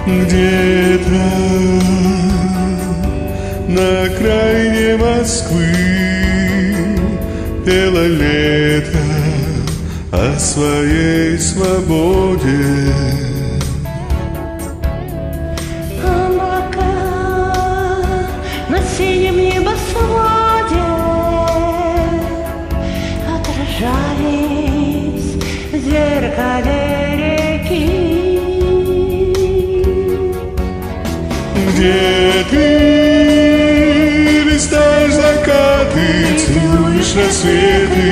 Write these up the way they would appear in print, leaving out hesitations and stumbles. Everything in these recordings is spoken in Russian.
Где-то на окраине Москвы пело лето о своей свободе. Облака на синем небосводе отражались в зеркале реки. Где ты листаешь закаты, целуешь рассветы?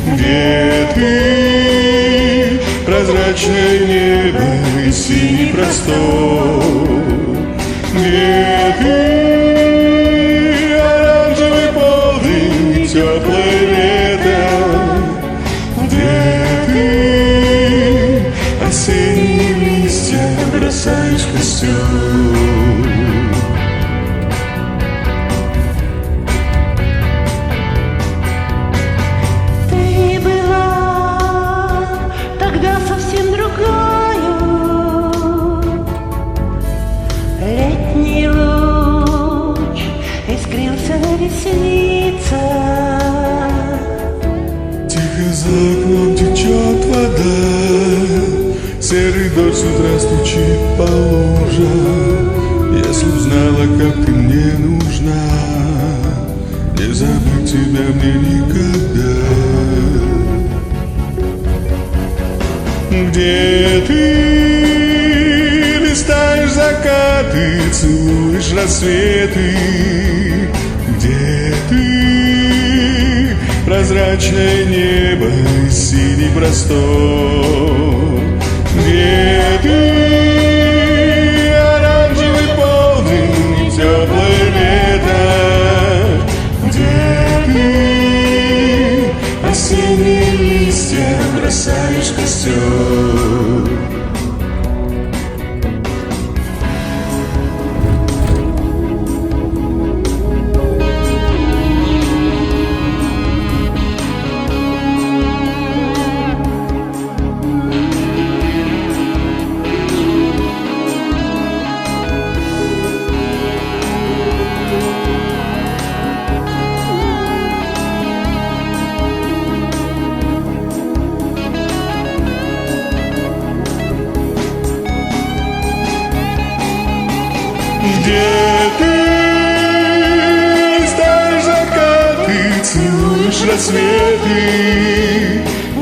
Где ты, прозрачное небо и синий простор? Где ты, оранжевый полдень и теплое лето? Где ты, осенние листья бросаешь в костер? Летний луч искрился на ресницах. Тихо за окном течет вода, серый дождь с утра стучит по лужам. Если б знала, как ты мне нужна, не забыть тебя мне никогда. Где ты листаешь закаты, целуешь рассветы? Где ты, прозрачное небо и синий простор? Где ты, оранжевый полдень и теплое лето? Где ты, осенние листья бросаешь в костер? Где ты листаешь закаты, целуешь рассветы?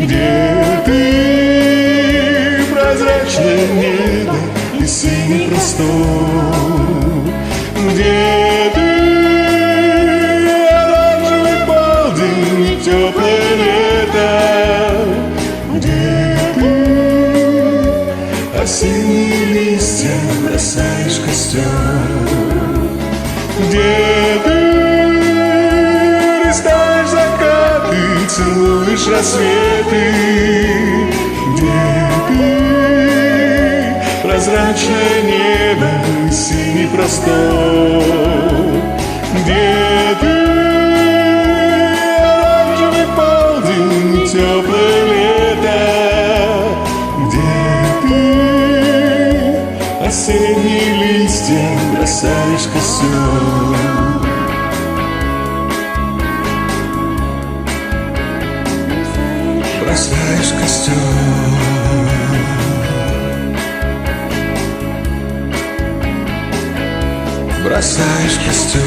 Где ты, прозрачное небо и синий простор? Где ты, оранжевый полдень и теплое лето? Где ты, осенние листья бросаешь в костер? Где ты листаешь закаты, целуешь рассветы? Где ты, прозрачное небо и синий простор? Где ты, оранжевый полдень и теплое лето? Где ты, осенние листья бросаешь в костер? Бросаешь в костер. Бросаешь в костер.